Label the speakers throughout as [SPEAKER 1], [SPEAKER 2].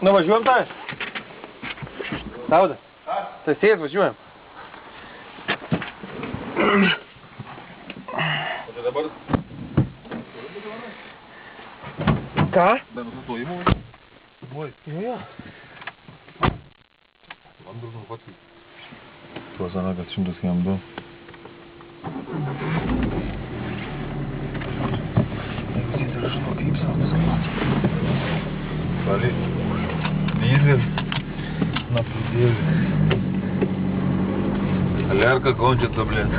[SPEAKER 1] Nu, važiuojam tą? Tauda? Tai sės, važiuojam.
[SPEAKER 2] O tai dabar?
[SPEAKER 1] Ką?
[SPEAKER 2] Be nusustojimų? Oi.
[SPEAKER 1] Jo.
[SPEAKER 2] Man durnu pats. Tuos anakas 100 km.
[SPEAKER 1] Jeigu jis žino, kaip savo skaičiu.
[SPEAKER 2] Vali. Дизель.
[SPEAKER 1] На пределе.
[SPEAKER 2] Солярка кончится, блин.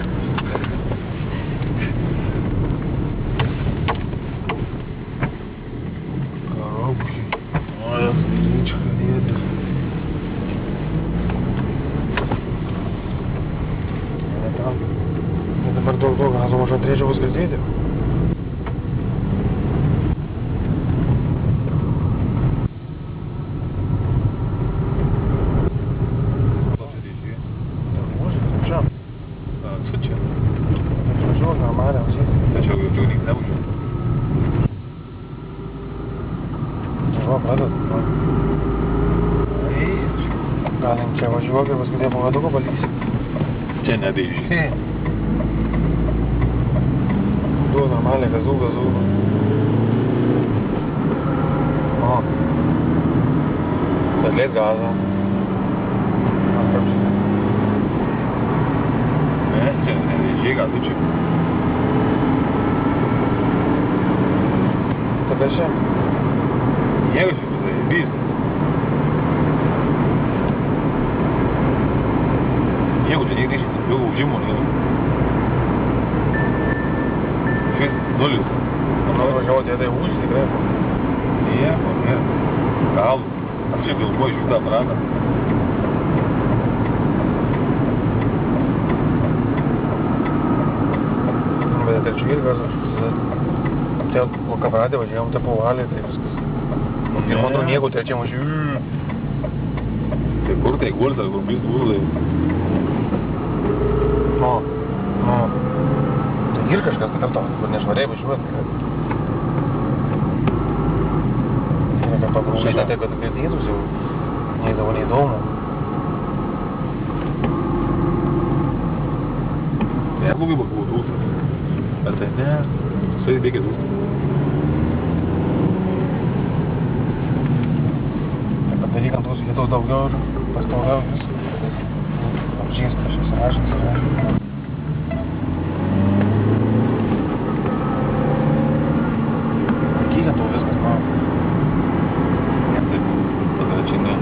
[SPEAKER 1] Коробки. Ой, электричка едет. Это бардак долго, а может третьего воскресенья? Galim čia važiuok ir paskui pavaduką palysi.
[SPEAKER 2] Čia nedaiži.
[SPEAKER 1] Du normaliai, gazų. O. Sadlėt gazą.
[SPEAKER 2] Ne, čia nedaiži gazų čia.
[SPEAKER 1] Tada čia.
[SPEAKER 2] Jeigu čia zaibys. Jeigu čia negrįžti, jau užimo nėra. Šis nulis.
[SPEAKER 1] Noriu važiuoti, tai užsi tikrai.
[SPEAKER 2] Nieko, ne. Galų. Aš čia galvoju šitą aparatą.
[SPEAKER 1] Bet trečiu irgi gazas. Čia po kapratę važiavom, tai po valį, tai viskas. Ir man atrodo nieko trečiam važiuoju.
[SPEAKER 2] Tai kur tai gultas, kur blis gulai.
[SPEAKER 1] Nu. Tai ir kažkas kartavo, kur nešvariai važiuoti. Ir kad pagrūšai ne taip, kad girdėtus jau neįdavo neįdomu.
[SPEAKER 2] Tai neblogai buvo trūkstas. Bet tai ne, visai reikia trūkstas.
[SPEAKER 1] Padaryk ant tos vietos daugiau ir pastovau vis. Apžys kažkas rašas yra. Laikyk ant to viskas, man.
[SPEAKER 2] Ne taip, tada čia ne.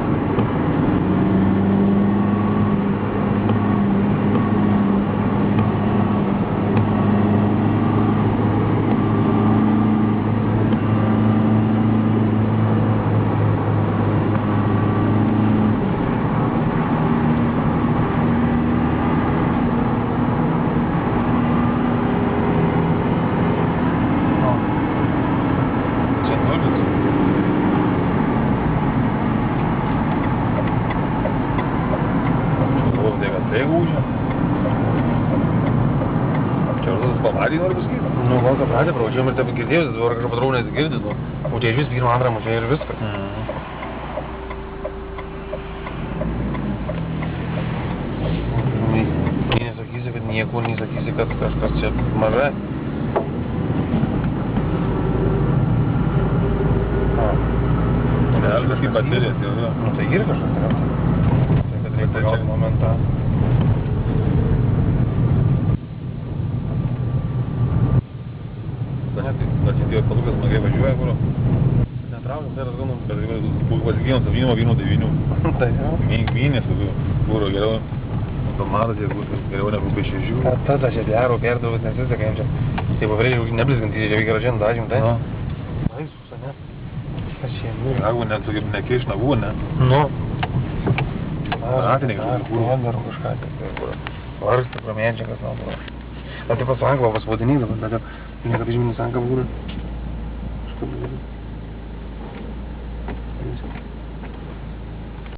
[SPEAKER 2] Pamatį nori pasakyti?
[SPEAKER 1] Nu, gal ką pradė, pravažiuojam ir taip girdėjus, dabar kažką padarau nesigirdė. O čia iš vis pirmą antrą mačiau ir viskas. Nesakysi, kad niekur, nesakysi, kad kažkas čia mažai.
[SPEAKER 2] Gal kažkaip baterijas jau.
[SPEAKER 1] Nu, tai ir kažkas yra. Tai kad reikia pagauti momentą.
[SPEAKER 2] Atsidėjo palukas smagiai važiuoja, kur?
[SPEAKER 1] Netraukiam, tai rasganom.
[SPEAKER 2] Bet pasiginom su vyno 9.
[SPEAKER 1] Tai jau.
[SPEAKER 2] Vynės, kuro geriau. Automatas, jeigu geriau negu be 6.
[SPEAKER 1] Tada čia dero, perdavus, nesiseka čia. Tai pavarėjau neblizgantys, čia reikia ražiant dažym, tai? Baisus, ne? Kas čia myli?
[SPEAKER 2] Jeigu net nekeiš nagų, ne?
[SPEAKER 1] Nu.
[SPEAKER 2] Ratiniai
[SPEAKER 1] Darau kažką, tai vargsta, promėdžia, kas nau. Tai pas Ankvą pasvadinydavo, bet niekada žyminis Ankvą būrė. Štai